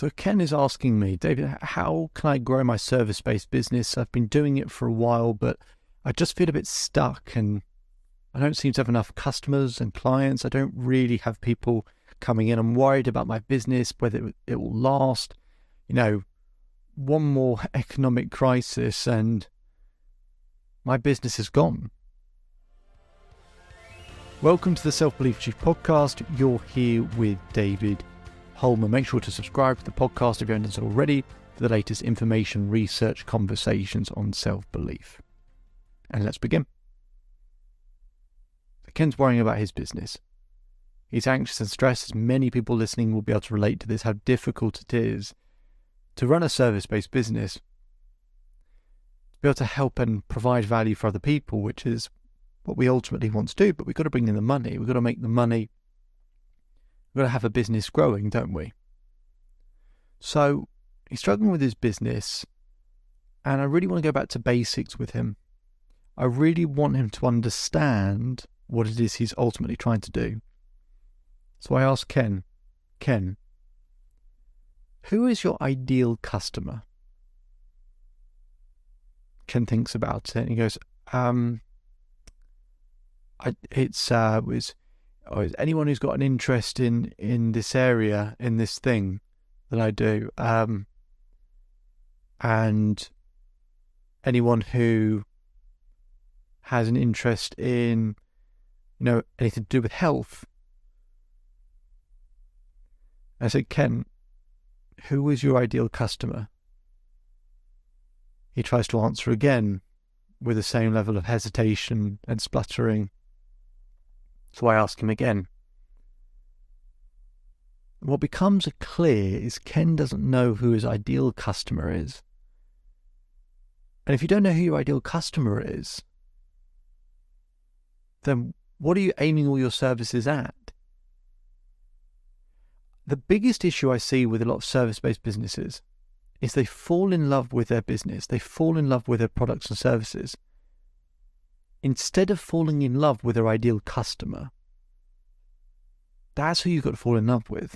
So Ken is asking me, David, how can I grow my service-based business? I've been doing it for a while, but I just feel a bit stuck and I don't seem to have enough customers and clients. I don't really have people coming in. I'm worried about my business, whether it will last. One more economic crisis and my business is gone. Welcome to the Self-Belief Chief podcast. You're here with David Holman. Make sure to subscribe to the podcast if you haven't done so already for the latest information, research, conversations on self-belief. And let's begin. Ken's worrying about his business. He's anxious and stressed, as many people listening will be able to relate to this, how difficult it is to run a service-based business, to be able to help and provide value for other people, which is what we ultimately want to do, but we've got to bring in the money. We've got to make the money. We've got to have a business growing, don't we? So he's struggling with his business, and I really want to go back to basics with him. I really want him to understand what it is he's ultimately trying to do. So I asked Ken, who is your ideal customer? Ken thinks about it and he goes, it's anyone who's got an interest in this area, in this thing that I do, and anyone who has an interest in, anything to do with health. I said, Ken, who is your ideal customer? He tries to answer again with the same level of hesitation and spluttering. So I ask him again. What becomes clear is Ken doesn't know who his ideal customer is. And if you don't know who your ideal customer is, then what are you aiming all your services at? The biggest issue I see with a lot of service-based businesses is they fall in love with their business. They fall in love with their products and services instead of falling in love with their ideal customer. That's who you've got to fall in love with.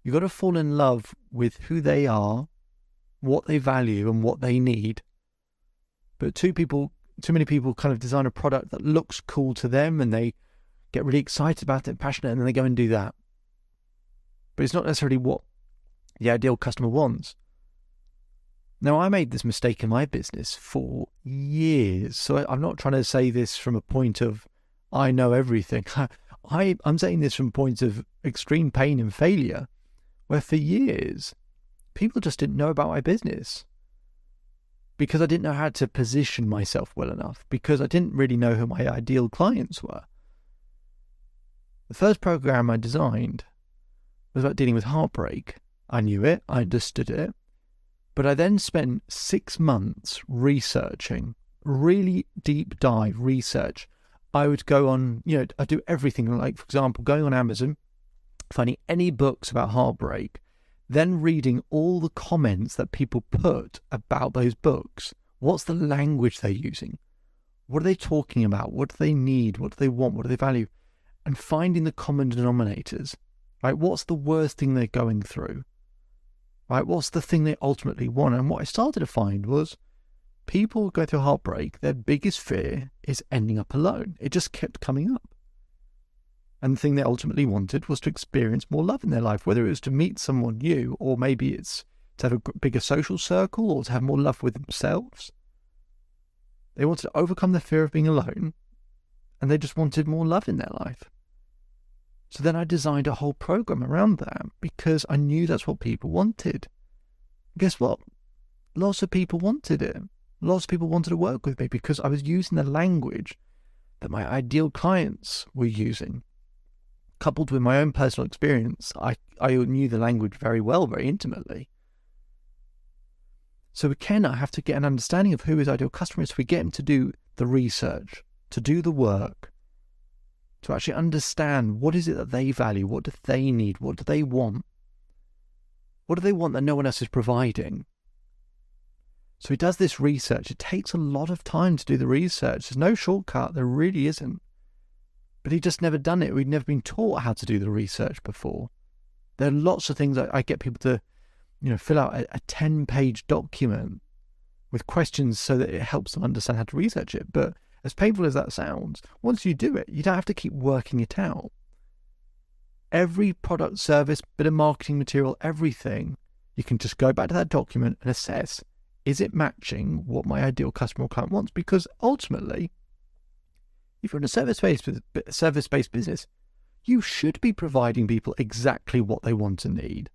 You've got to fall in love with who they are, what they value and what they need. But too many people kind of design a product that looks cool to them and they get really excited about it, passionate, and then they go and do that. But it's not necessarily what the ideal customer wants. Now, I made this mistake in my business for years. So I'm not trying to say this from a point of, I know everything. I'm saying this from a point of extreme pain and failure, where for years, people just didn't know about my business because I didn't know how to position myself well enough, because I didn't really know who my ideal clients were. The first program I designed was about dealing with heartbreak. I knew it, I understood it, but I then spent 6 months researching, really deep dive research. I would go on, I do everything, like, for example, going on Amazon, finding any books about heartbreak, then reading all the comments that people put about those books. What's the language they're using? What are they talking about? What do they need? What do they want? What do they value? And finding the common denominators. Right? What's the worst thing they're going through? Right? What's the thing they ultimately want? And what I started to find was people going through heartbreak, their biggest fear is ending up alone. It just kept coming up. And the thing they ultimately wanted was to experience more love in their life, whether it was to meet someone new, or maybe it's to have a bigger social circle, or to have more love with themselves. They wanted to overcome the fear of being alone, and they just wanted more love in their life. So then I designed a whole program around that because I knew that's what people wanted. Guess what? Lots of people wanted it. Lots of people wanted to work with me because I was using the language that my ideal clients were using. Coupled with my own personal experience, I knew the language very well, very intimately. So again, I have to get an understanding of who his ideal customer is. So we get him to do the research, to do the work, to actually understand what is it that they value, what do they need, what do they want? What do they want that no one else is providing? So he does this research. It takes a lot of time to do the research. There's no shortcut, there really isn't. But he'd just never done it. We'd never been taught how to do the research before. There are lots of things I get people to, fill out a 10-page document with questions so that it helps them understand how to research it. But as painful as that sounds, once you do it, you don't have to keep working it out. Every product, service, bit of marketing material, everything, you can just go back to that document and assess, is it matching what my ideal customer or client wants? Because ultimately, if you're in a service-based business, you should be providing people exactly what they want and need.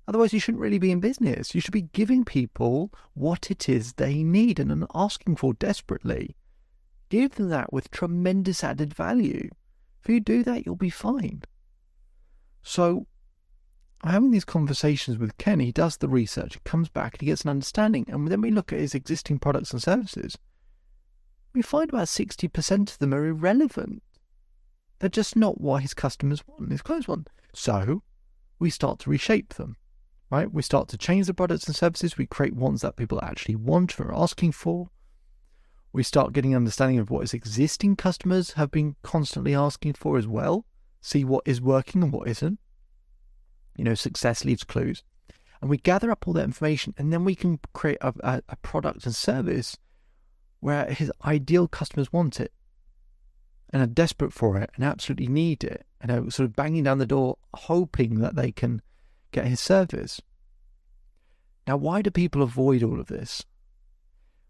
Otherwise, you shouldn't really be in business. You should be giving people what it is they need and are asking for desperately. Give them that with tremendous added value. If you do that, you'll be fine. So, having these conversations with Ken, he does the research, he comes back and he gets an understanding. And then we look at his existing products and services. We find about 60% of them are irrelevant. They're just not what his customers want, his clients want. So, we start to reshape them, right? We start to change the products and services. We create ones that people actually want or are asking for. We start getting an understanding of what his existing customers have been constantly asking for as well. See what is working and what isn't. Success leaves clues. And we gather up all that information, and then we can create a product and service where his ideal customers want it and are desperate for it and absolutely need it and are sort of banging down the door hoping that they can get his service. Now, why do people avoid all of this?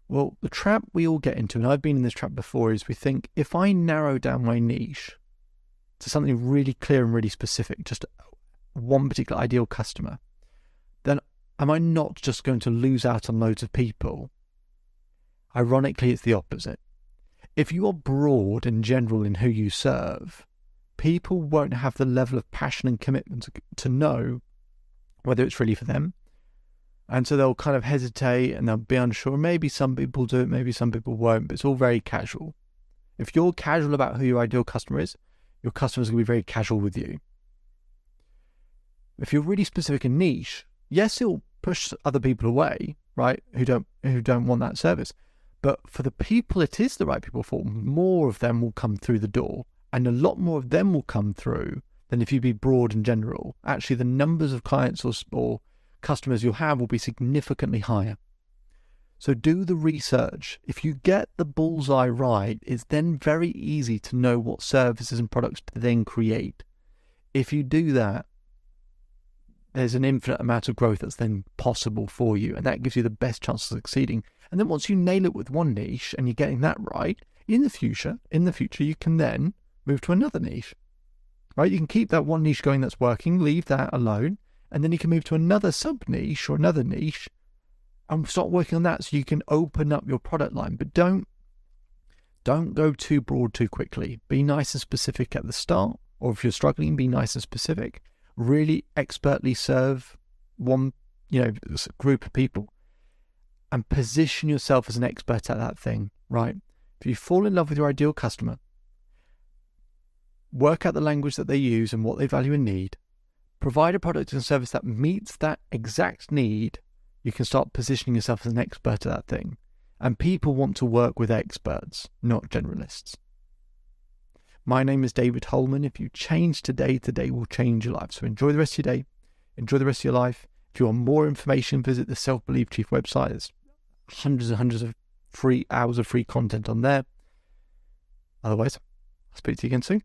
Well, the trap we all get into, and I've been in this trap before, is we think if I narrow down my niche to something really clear and really specific, just one particular ideal customer, then am I not just going to lose out on loads of people? Ironically, it's the opposite. If you are broad and general in who you serve, people won't have the level of passion and commitment to know whether it's really for them. And so they'll kind of hesitate and they'll be unsure. Maybe some people do it, maybe some people won't, but it's all very casual. If you're casual about who your ideal customer is, your customers are going to be very casual with you. If you're really specific and niche, yes, it'll push other people away, right, who don't want that service. But for the people it is the right people for, more of them will come through the door, and a lot more of them will come through than if you be broad and general. Actually, the numbers of clients or customers you'll have will be significantly higher. So do the research. If you get the bullseye right, it's then very easy to know what services and products to then create. If you do that, there's an infinite amount of growth that's then possible for you, and that gives you the best chance of succeeding. And then once you nail it with one niche and you're getting that right, in the future, you can then move to another niche, right? You can keep that one niche going that's working, leave that alone, and then you can move to another sub-niche or another niche and start working on that so you can open up your product line. But don't go too broad too quickly. Be nice and specific at the start, or if you're struggling, be nice and specific. Really expertly serve one, group of people and position yourself as an expert at that thing, right? If you fall in love with your ideal customer, work out the language that they use and what they value and need, provide a product and service that meets that exact need, you can start positioning yourself as an expert at that thing. And people want to work with experts, not generalists. My name is David Holman. If you change today, today will change your life. So enjoy the rest of your day. Enjoy the rest of your life. If you want more information, visit the Self-Believe Chief website. There's hundreds and hundreds of free hours of free content on there. Otherwise, I'll speak to you again soon.